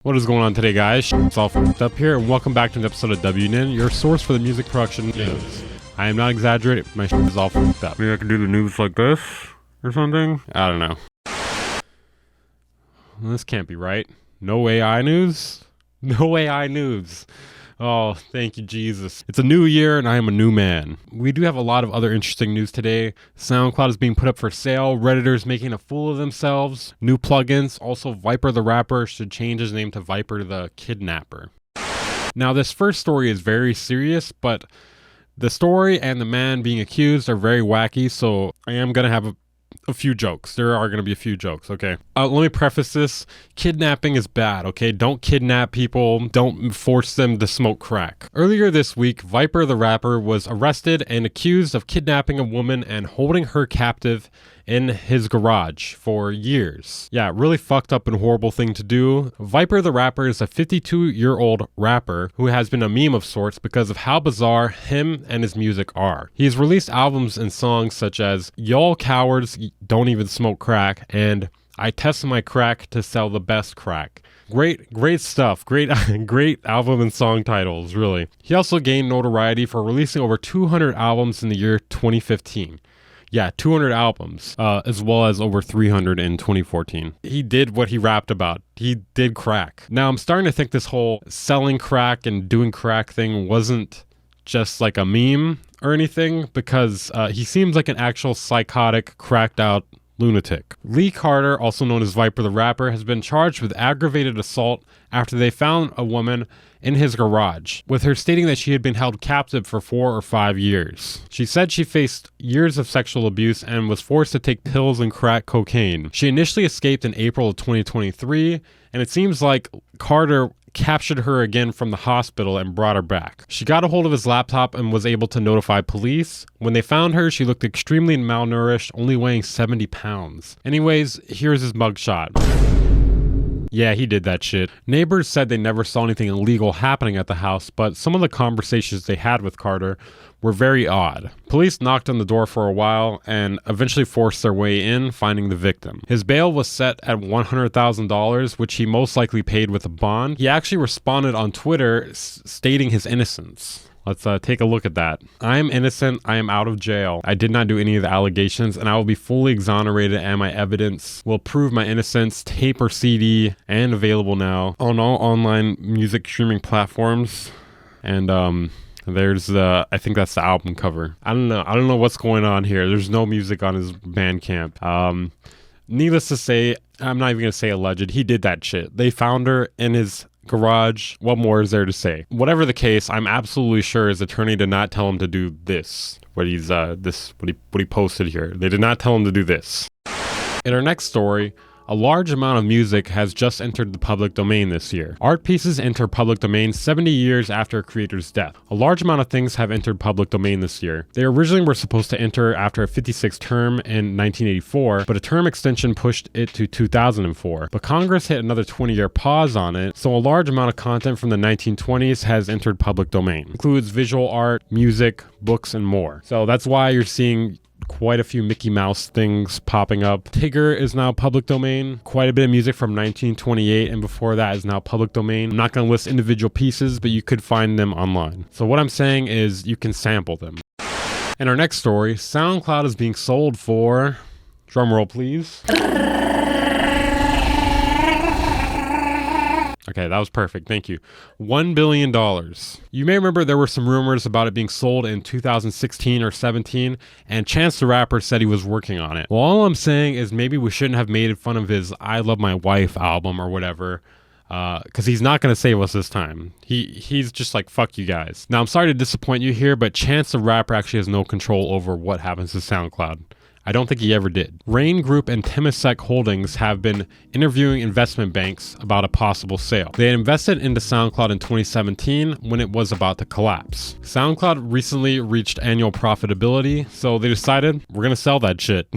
What is going on today, guys? It's all f***ed up here, and welcome back to an episode of WNN, your source for the music production news. I am not exaggerating, my shit is all f***ed up. Maybe I can do the news like this, or something? I don't know. This can't be right. No AI news? No AI news. Oh, thank you, Jesus. It's a new year, and I am a new man. We do have a lot of other interesting news today. SoundCloud is being put up for sale. Redditors making a fool of themselves. New plugins. Also, Viper the rapper should change his name to Viper the Kidnapper. Now, this first story is very serious, but the story and the man being accused are very wacky, so I am going to have a few jokes. There are going to be a few jokes, okay? Let me preface this. Kidnapping is bad, okay? Don't kidnap people. Don't force them to smoke crack. Earlier this week, Viper the rapper was arrested and accused of kidnapping a woman and holding her captive in his garage for years. Yeah, really fucked up and horrible thing to do. Viper the rapper is a 52-year-old rapper who has been a meme of sorts because of how bizarre him and his music are. He's released albums and songs such as Y'all Cowards Don't Even Smoke Crack and I Test My Crack to Sell the Best Crack. Great stuff. Great album and song titles, really. He also gained notoriety for releasing over 200 albums in the year 2015. Yeah, 200 albums, as well as over 300 in 2014. He did what he rapped about. He did crack. Now, I'm starting to think this whole selling crack and doing crack thing wasn't just like a meme or anything, because he seems like an actual psychotic, cracked out lunatic. Lee Carter, also known as Viper the rapper, has been charged with aggravated assault after they found a woman in his garage, with her stating that she had been held captive for 4 or 5 years. She said she faced years of sexual abuse and was forced to take pills and crack cocaine. She initially escaped in April of 2023, and it seems like Carter captured her again from the hospital and brought her back. She got a hold of his laptop and was able to notify police. When they found her, she looked extremely malnourished, only weighing 70 pounds. Anyways, here's his mugshot. Yeah, he did that shit. Neighbors said they never saw anything illegal happening at the house, but some of the conversations they had with Carter were very odd. Police knocked on the door for a while and eventually forced their way in, finding the victim. His bail was set at $100,000, which he most likely paid with a bond. He actually responded on Twitter stating his innocence. Let's take a look at that. I am innocent. I am out of jail. I did not do any of the allegations, and I will be fully exonerated, and my evidence will prove my innocence. Tape or CD, and available now on all online music streaming platforms. And there's the, I think that's the album cover. I don't know what's going on here. There's no music on his Bandcamp. Needless to say, I'm not even gonna say alleged. He did that shit. They found her in his garage. What more is there to say? Whatever the case, I'm absolutely sure his attorney did not tell him to do this. What he posted here. They did not tell him to do this. In our next story, a large amount of music has just entered the public domain this year. Art pieces enter public domain 70 years after a creator's death. A large amount of things have entered public domain this year. They originally were supposed to enter after a 56th term in 1984, but a term extension pushed it to 2004. But Congress hit another 20-year pause on it, so a large amount of content from the 1920s has entered public domain. It includes visual art, music, books, and more. So that's why you're seeing quite a few Mickey Mouse things popping up. Tigger is now public domain. Quite a bit of music from 1928 and before that is now public domain. I'm not going to list individual pieces, but you could find them online. So what I'm saying is you can sample them. In our next story, SoundCloud is being sold for, drumroll please. Okay, that was perfect. Thank you. $1 billion. You may remember there were some rumors about it being sold in 2016 or 17, and Chance the Rapper said he was working on it. Well, all I'm saying is maybe we shouldn't have made fun of his I Love My Wife album or whatever, because he's not going to save us this time. He's just like, fuck you guys. Now, I'm sorry to disappoint you here, but Chance the Rapper actually has no control over what happens to SoundCloud. I don't think he ever did. Rain Group and Temasek Holdings have been interviewing investment banks about a possible sale. They invested into SoundCloud in 2017 when it was about to collapse. SoundCloud recently reached annual profitability, so they decided we're gonna sell that shit.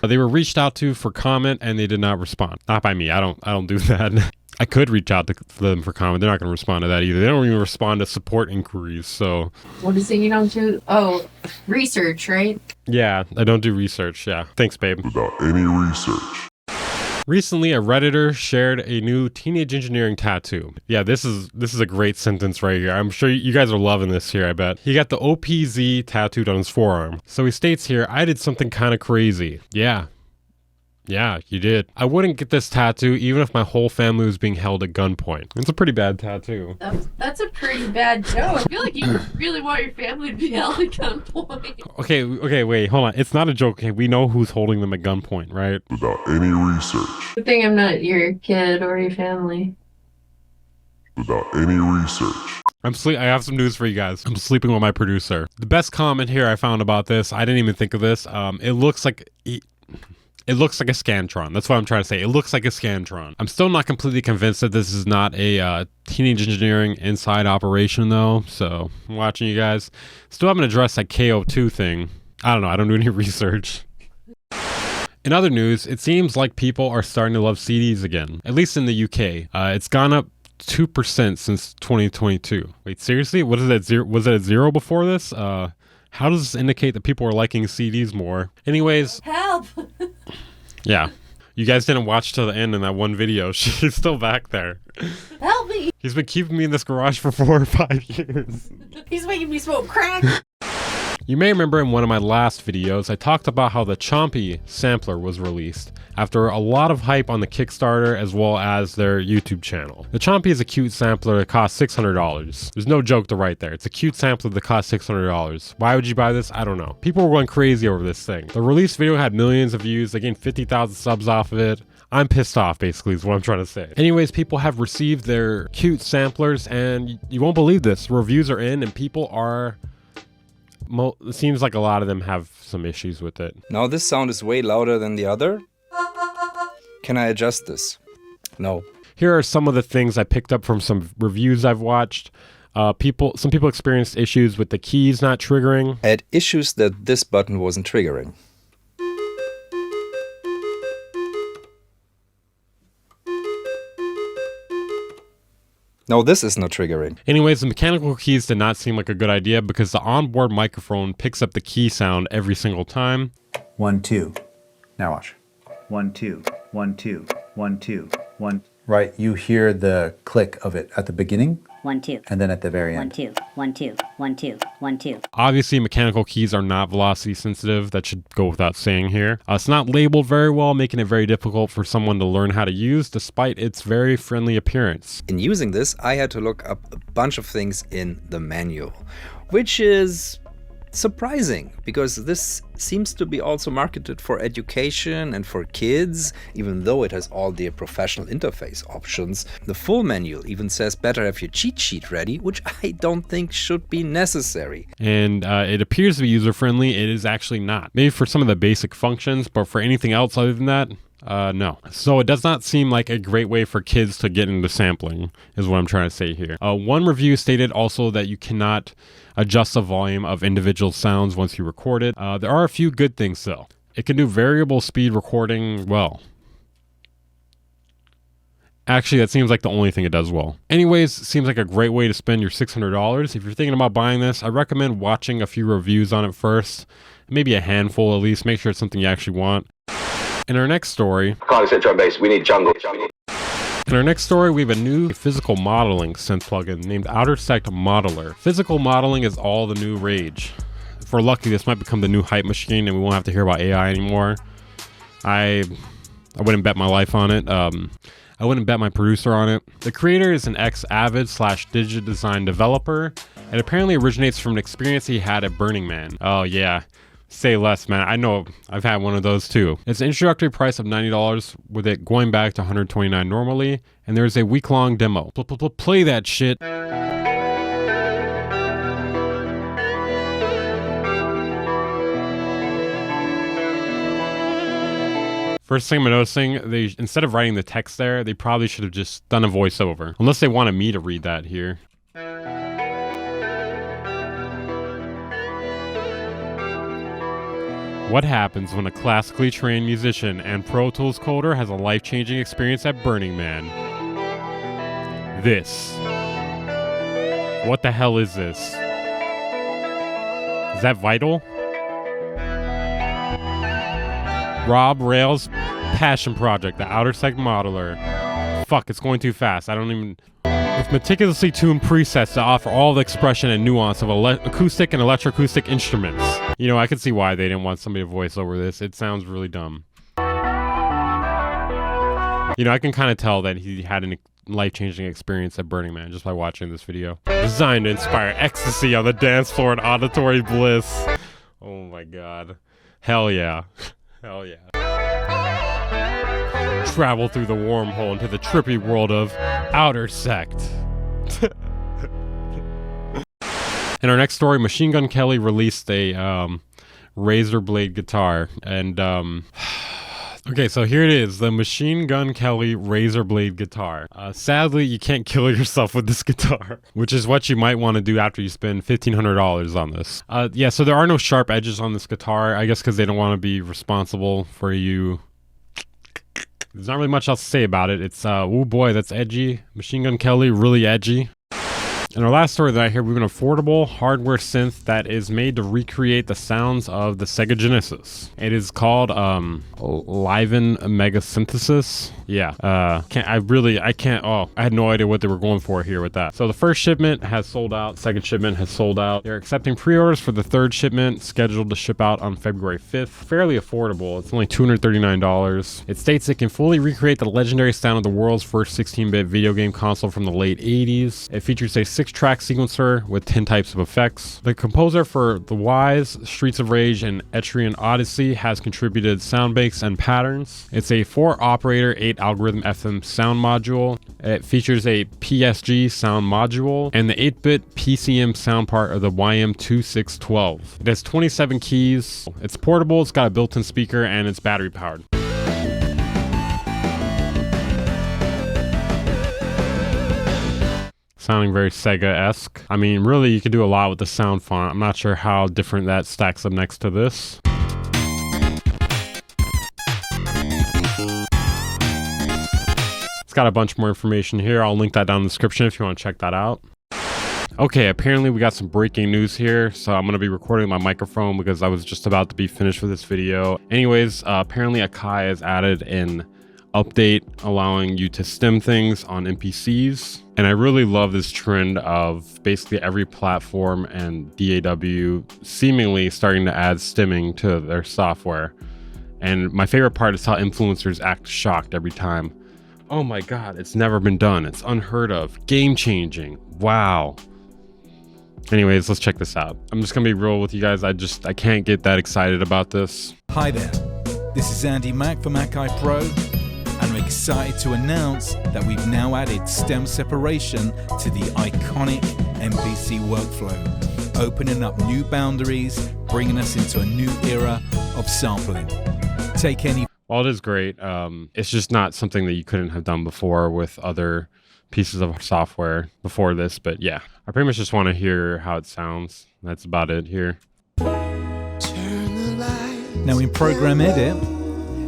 They were reached out to for comment and they did not respond. Not by me. I don't do that. I could reach out to them for comment. They're not going to respond to that either. They don't even respond to support inquiries, so. What is it you don't do? Oh, research, right? Yeah, I don't do research, yeah. Thanks, babe. Without any research. Recently, a Redditor shared a new teenage engineering tattoo. Yeah, this is a great sentence right here. I'm sure you guys are loving this here, I bet. He got the OPZ tattooed on his forearm. So he states here, I did something kind of crazy. Yeah, you did. I wouldn't get this tattoo even if my whole family was being held at gunpoint. It's a pretty bad tattoo. That's a pretty bad joke. I feel like you really want your family to be held at gunpoint. Okay, wait, hold on. It's not a joke. Okay, we know who's holding them at gunpoint, right? Without any research. Good thing I'm not your kid or your family. Without any research. I have some news for you guys. I'm sleeping with my producer. The best comment here I found about this, I didn't even think of this. It looks like a Scantron. That's what I'm trying to say. It looks like a Scantron. I'm still not completely convinced that this is not a teenage engineering inside operation though. So I'm watching you guys. Still haven't addressed that KO2 thing. I don't know. I don't do any research. In other news, it seems like people are starting to love CDs again, at least in the UK. It's gone up 2% since 2022. Wait, seriously? What is that? Was it at 0 before this? How does this indicate that people are liking CDs more? Anyways. Help! Yeah. You guys didn't watch till the end in that one video. She's still back there. Help me! He's been keeping me in this garage for 4 or 5 years. He's making me smoke crack! You may remember in one of my last videos, I talked about how the CHOMPI sampler was released after a lot of hype on the Kickstarter as well as their YouTube channel. The CHOMPI is a cute sampler that costs $600. There's no joke to write there. It's a cute sampler that costs $600. Why would you buy this? I don't know. People were going crazy over this thing. The release video had millions of views. They gained 50,000 subs off of it. I'm pissed off, basically, is what I'm trying to say. Anyways, people have received their cute samplers, and you won't believe this. Reviews are in, and people are... It seems like a lot of them have some issues with it. Now this sound is way louder than the other. Can I adjust this? No. Here are some of the things I picked up from some reviews I've watched. Some people experienced issues with the keys not triggering. I had issues that this button wasn't triggering. No, this is not triggering. Anyways, the mechanical keys did not seem like a good idea because the onboard microphone picks up the key sound every single time. 1, 2. Now watch. 1, 2, 1, 2, 1, 2, 1. Right, you hear the click of it at the beginning. 1, 2. And then at the very end. 1, 2, 1, 2, 1, 2, 1, 2. Obviously, mechanical keys are not velocity sensitive. That should go without saying here. It's not labeled very well, making it very difficult for someone to learn how to use, despite its very friendly appearance. In using this, I had to look up a bunch of things in the manual, which is surprising because this seems to be also marketed for education and for kids, even though it has all the professional interface options. The full manual even says better have your cheat sheet ready, which I don't think should be necessary. And it appears to be user-friendly. It is actually not. Maybe for some of the basic functions, but for anything else other than that, no. So it does not seem like a great way for kids to get into sampling, is what I'm trying to say here. One review stated also that you cannot adjust the volume of individual sounds once you record it. There are a few good things though. It can do variable speed recording well. Actually, that seems like the only thing it does well. Anyways, seems like a great way to spend your $600. If you're thinking about buying this, I recommend watching a few reviews on it first. Maybe a handful at least. Make sure it's something you actually want. In our next story... Can't accept drum bass, we need jungle. In our next story, we have a new physical modeling synth plugin named OUTERSECT Modeler. Physical modeling is all the new rage. If we're lucky, this might become the new hype machine and we won't have to hear about AI anymore. I wouldn't bet my life on it. I wouldn't bet my producer on it. The creator is an ex-Avid/Digit Design developer. It apparently originates from an experience he had at Burning Man. Oh yeah. Say less, man. I know I've had one of those too. It's an introductory price of $90 with it going back to $129 normally, and there's a week-long demo. Play that shit. First thing I'm noticing, they instead of writing the text there, they probably should have just done a voiceover. Unless they wanted me to read that here. What happens when a classically trained musician and Pro Tools coder has a life-changing experience at Burning Man? This. What the hell is this? Is that vital? Rob Rails Passion project, the OUTERSECT modeler. Fuck, it's going too fast. I don't even... With meticulously tuned presets to offer all the expression and nuance of acoustic and electroacoustic instruments. You know, I can see why they didn't want somebody to voice over this. It sounds really dumb. You know, I can kind of tell that he had a life-changing experience at Burning Man just by watching this video. Designed to inspire ecstasy on the dance floor and auditory bliss. Oh my god. Hell yeah. Hell yeah. Travel through the wormhole into the trippy world of OUTERSECT. In our next story, Machine Gun Kelly released a razor blade guitar, and okay, so here it is, the Machine Gun Kelly razor blade guitar. Sadly, you can't kill yourself with this guitar, which is what you might want to do after you spend $1,500 on this. Yeah, so there are no sharp edges on this guitar, I guess because they don't want to be responsible for you. There's not really much else to say about it. It's, oh boy, that's edgy. Machine Gun Kelly, really edgy. In our last story that I hear, we have an affordable hardware synth that is made to recreate the sounds of the Sega Genesis. It is called LIVEN Mega Synthesis. Yeah, I had no idea what they were going for here with that. So the first shipment has sold out, second shipment has sold out. They're accepting pre-orders for the third shipment, scheduled to ship out on February 5th. Fairly affordable, it's only $239. It states it can fully recreate the legendary sound of the world's first 16-bit video game console from the late 80s. It features a 6-track sequencer with 10 types of effects. The composer for The Wise, Streets of Rage, and Etrian Odyssey has contributed sound banks and patterns. It's a 4-operator, 8-algorithm FM sound module. It features a PSG sound module and the 8-bit PCM sound part of the YM2612. It has 27 keys. It's portable, it's got a built-in speaker, and it's battery powered. Sounding very Sega-esque. I mean, really, you could do a lot with the sound font. I'm not sure how different that stacks up next to this. It's got a bunch more information here. I'll link that down in the description if you want to check that out. Okay, apparently we got some breaking news here, so I'm going to be recording my microphone because I was just about to be finished with this video. Anyways, apparently Akai has added an update allowing you to stem things on NPCs. And I really love this trend of basically every platform and DAW seemingly starting to add stemming to their software. And my favorite part is how influencers act shocked every time. Oh my god, it's never been done. It's unheard of. Game changing. Wow. Anyways, let's check this out. I'm just gonna be real with you guys. I can't get that excited about this. Hi there. This is Andy Mack from Akai Pro. And I'm excited to announce that we've now added stem separation to the iconic MPC workflow, opening up new boundaries, bringing us into a new era of sampling. Take any... While it is great, it's just not something that you couldn't have done before with other pieces of software before this, but yeah. I pretty much just want to hear how it sounds. That's about it here. Now in Program Edit,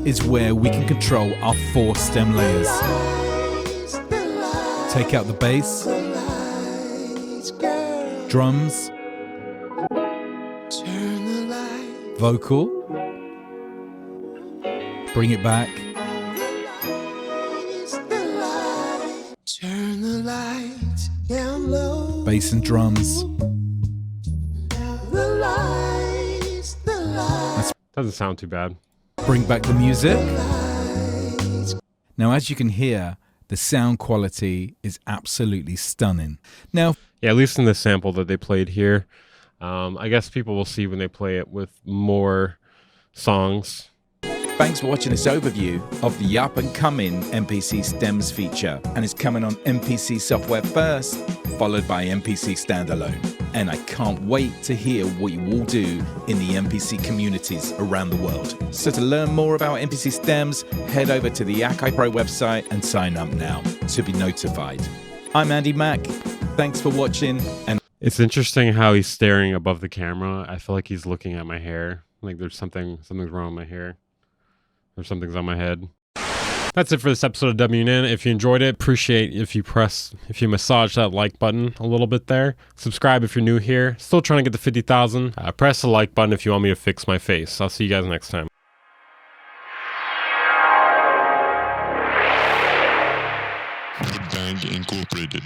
is where we can control our 4 stem layers. Take out the bass, drums, vocal, bring it back, bass and drums. Doesn't sound too bad. Bring back the music. Now, as you can hear, the sound quality is absolutely stunning. Now, yeah, at least in the sample that they played here. I guess people will see when they play it with more songs. thanks for watching this overview of the up-and-coming MPC Stems feature, and it's coming on MPC software first, followed by MPC standalone. And I can't wait to hear what you all do in the MPC communities around the world. So to learn more about MPC Stems, head over to the Akai Pro website and sign up now to be notified. I'm Andy Mack. Thanks for watching. And it's interesting how he's staring above the camera. I feel like he's looking at my hair. Like there's something's wrong with my hair. Or something's on my head. That's it for this episode of WNN. If you enjoyed it, appreciate if you massage that like button a little bit there. Subscribe if you're new here. Still trying to get to 50,000. Press the like button if you want me to fix my face. I'll see you guys next time. Gang Incorporated.